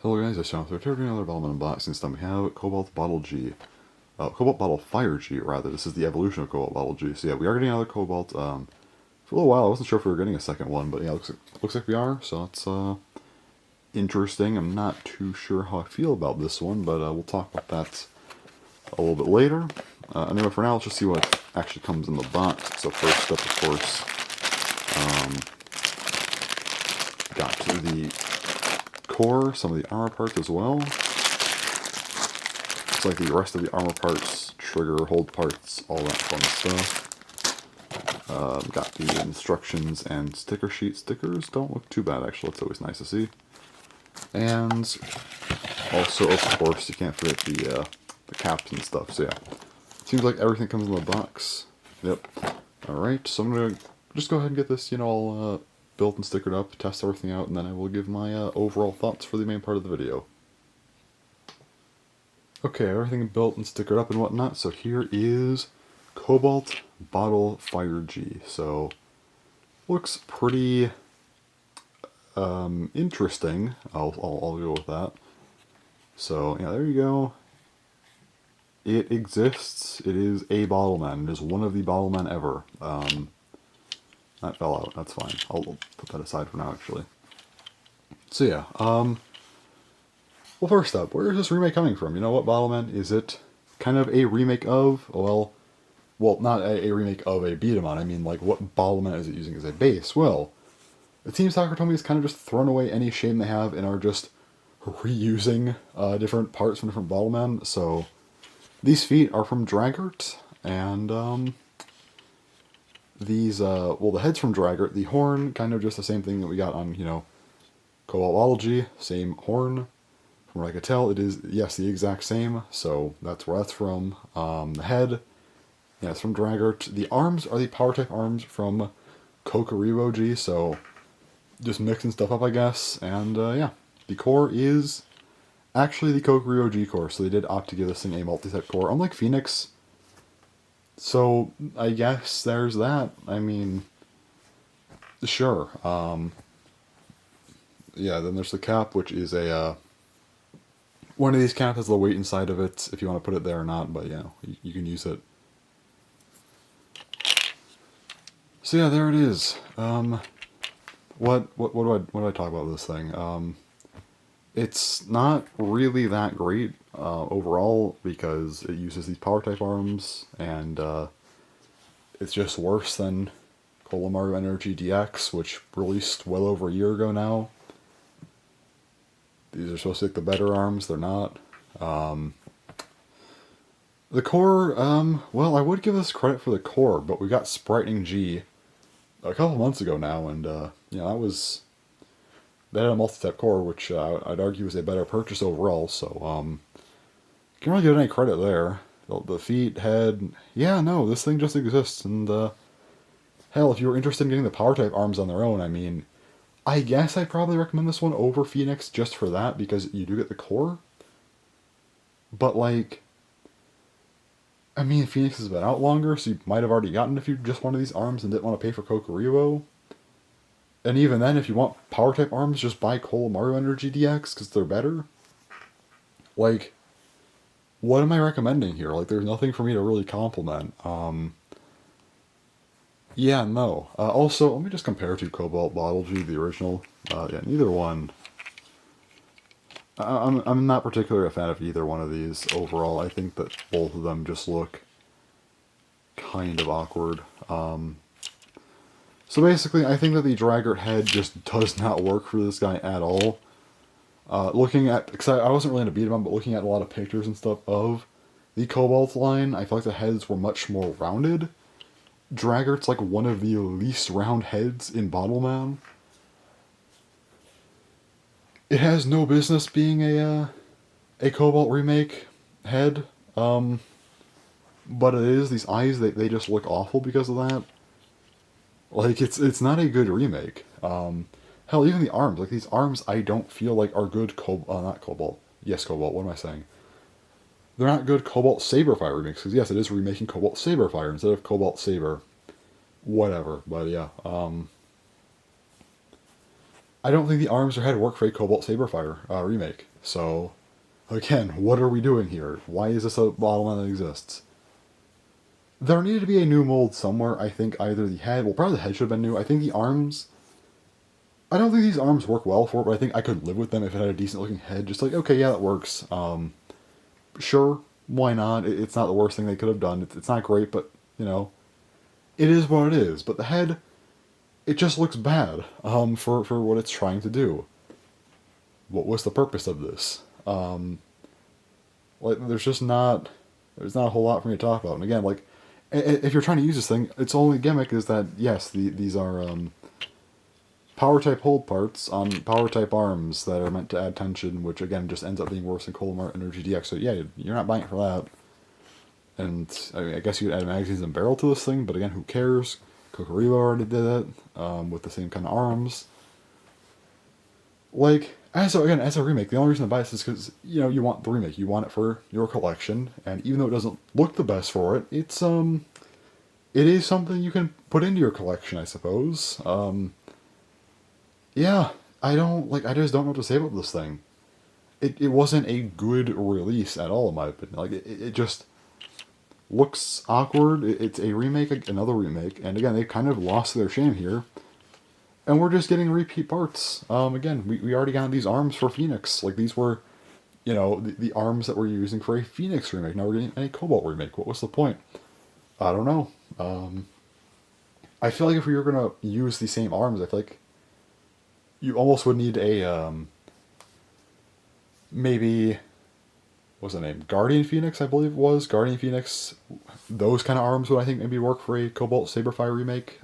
Hello guys, it's Sean. So we're doing another Bottleman unboxing. This time we have Cobalt Bottle G. Cobalt Bottle Fire G, rather. This is the evolution of Cobalt Bottle G. So yeah, we are getting another Cobalt. For a little while, I wasn't sure if we were getting a second one, but yeah, looks like we are. So it's interesting. I'm not too sure how I feel about this one, but we'll talk about that a little bit later. Anyway, for now, let's just see what actually comes in the box. So first up, of course, got the core, some of the armor parts as well. It's like the rest of the armor parts, trigger, hold parts, all that fun stuff. Got the instructions and sticker sheet. Stickers don't look too bad, actually. It's always nice to see. And also, of course, you can't forget the caps and stuff. So yeah, seems like everything comes in the box. Yep. Alright, so I'm going to just go ahead and get this, all built and stickered up, test everything out, and then I will give my overall thoughts for the main part of the video. Okay, everything built and stickered up and whatnot, so here is Cobalt Bottle Fire G. So, looks pretty interesting. I'll go with that. So, yeah, there you go. It exists. It is a Bottleman. It is one of the Bottlemen ever. That fell out. That's fine. I'll put that aside for now, actually. So yeah, well, first up, where is this remake coming from? You know what, Bottleman? Is it kind of a remake of, well, not a remake of a beat 'em on. I mean, like, what Bottleman is it using as a base? Well, it seems Takatomi has kind of just thrown away any shame they have and are just reusing different parts from different Bottlemen. So, these feet are from Draggart, and, these, well, the head's from Draggart, the horn, kind of just the same thing that we got on, Cobalt Bottle G, same horn. From what I could tell, it is, yes, the exact same, so that's where that's from. The head, yeah, it's from Draggart. The arms are the power-type arms from Kokoribo G, so just mixing stuff up, I guess. And, yeah, the core is actually the Kokoribo G core, so they did opt to give this thing a multi-type core, unlike Phoenix. So, I guess there's that. I mean, sure. Yeah, then there's the cap, which is a, one of these caps has the weight inside of it, if you want to put it there or not, but yeah, you can use it. So yeah, there it is. What do I talk about with this thing? It's not really that great overall because it uses these power type arms, and it's just worse than Mario Energy DX, which released well over a year ago now. These are supposed to be the better arms, they're not. The core, well, I would give this credit for the core, but we got Spriting G a couple months ago now, and, they had a multi-step core, which I'd argue is a better purchase overall, so, can't really get any credit there. The feet, head, yeah, no, this thing just exists, and, hell, if you were interested in getting the power-type arms on their own, I mean, I guess I'd probably recommend this one over Phoenix just for that, because you do get the core. But, like, I mean, Phoenix has been out longer, so you might have already gotten if you just wanted these arms and didn't want to pay for Kokoribo. And even then, if you want power-type arms, just buy Mario Energy DX, because they're better. Like, what am I recommending here? Like, there's nothing for me to really compliment. Yeah, no. Also, let me just compare to Cobalt Bottle G, the original. Yeah, neither one. I'm not particularly a fan of either one of these overall. I think that both of them just look kind of awkward. So basically, I think that the Draggart head just does not work for this guy at all. Looking at, because I wasn't really into beat 'em up, but looking at a lot of pictures and stuff of the Cobalt line, I feel like the heads were much more rounded. Draggart's like one of the least round heads in Bottleman. It has no business being a Cobalt remake head, but it is. These eyes, they just look awful because of that. Like, it's not a good remake. Hell, even the arms, like these arms I don't feel like are good not Cobalt. Yes, Cobalt, what am I saying? They're not good Cobalt Saberfire remakes, because yes, it is remaking Cobalt Saberfire instead of Cobalt Saber. Whatever, but yeah, I don't think the arms or head work for a Cobalt Saberfire remake. So, again, what are we doing here? Why is this a Bottleman that exists? There needed to be a new mold somewhere. I think either the head, well, probably the head should have been new. I think the arms, I don't think these arms work well for it, but I think I could live with them if it had a decent looking head. Just like, okay, yeah, that works. Sure, why not? It's not the worst thing they could have done. It's not great, but, you know, it is what it is. But the head, it just looks bad for what it's trying to do. What was the purpose of this? Like, there's not a whole lot for me to talk about. And again, like, if you're trying to use this thing, its only gimmick is that, yes, these are power type hold parts on power type arms that are meant to add tension, which again just ends up being worse than Colmar Energy DX. So yeah, you're not buying it for that. And I mean, I guess you could add magazines and barrel to this thing, but again, who cares? Kokorila already did it with the same kind of arms. Like, as a remake, the only reason to buy this is because, you know, you want the remake. You want it for your collection, and even though it doesn't look the best for it, it is something you can put into your collection, I suppose. Yeah, I just don't know what to say about this thing. It wasn't a good release at all, in my opinion. Like, it just looks awkward. It's a remake, another remake, and again, they kind of lost their shame here. And we're just getting repeat parts. Again, we already got these arms for Phoenix. Like, these were, you know, the arms that we're using for a Phoenix remake. Now we're getting a Cobalt remake. What was the point? I don't know. I feel like if we were going to use the same arms, I feel like you almost would need a, maybe, what's the name? Guardian Phoenix, I believe it was. Guardian Phoenix, those kind of arms would, I think, maybe work for a Cobalt Saberfire remake.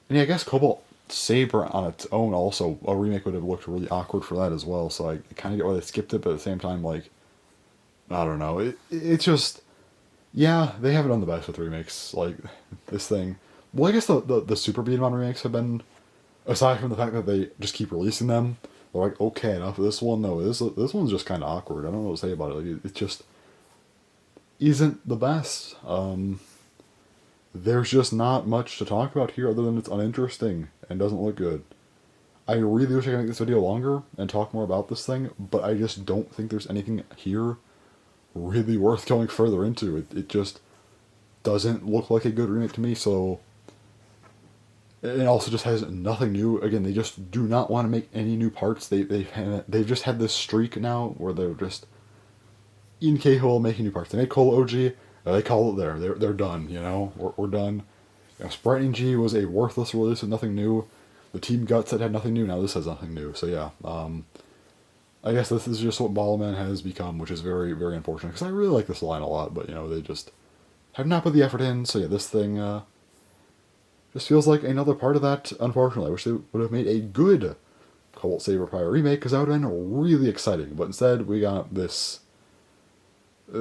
And yeah, I guess Cobalt Saber on its own also, a remake would have looked really awkward for that as well, so I kind of get why they skipped it, but at the same time, like, I don't know. It's just, yeah, they haven't done the best with remakes. Like, this thing. Well, I guess the Super Beat'em remakes have been, aside from the fact that they just keep releasing them, they're like, okay, enough of this one. No, this one's just kind of awkward. I don't know what to say about it. Like, it just isn't the best. There's just not much to talk about here other than it's uninteresting and doesn't look good. I really wish I could make this video longer and talk more about this thing, but I just don't think there's anything here really worth going further into. It just doesn't look like a good remake to me, so... It also just has nothing new. Again, they just do not want to make any new parts. They've just had this streak now where they're just incapable of making new parts. They made Cola OG, they call it there. They're done, you know? We're done. You know, Sprite G was a worthless release with nothing new. The Team Guts had nothing new, now this has nothing new. So yeah, I guess this is just what Bottleman has become, which is very, very unfortunate. Because I really like this line a lot, but, you know, they just have not put the effort in. So yeah, this thing just feels like another part of that, unfortunately. I wish they would have made a good Cobalt Saberfire remake, because that would have been really exciting. But instead, we got this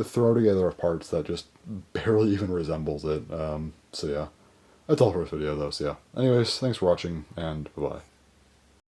throw together of parts that just barely even resembles it. So yeah, that's all for this video though, so yeah. Anyways, thanks for watching, and bye-bye.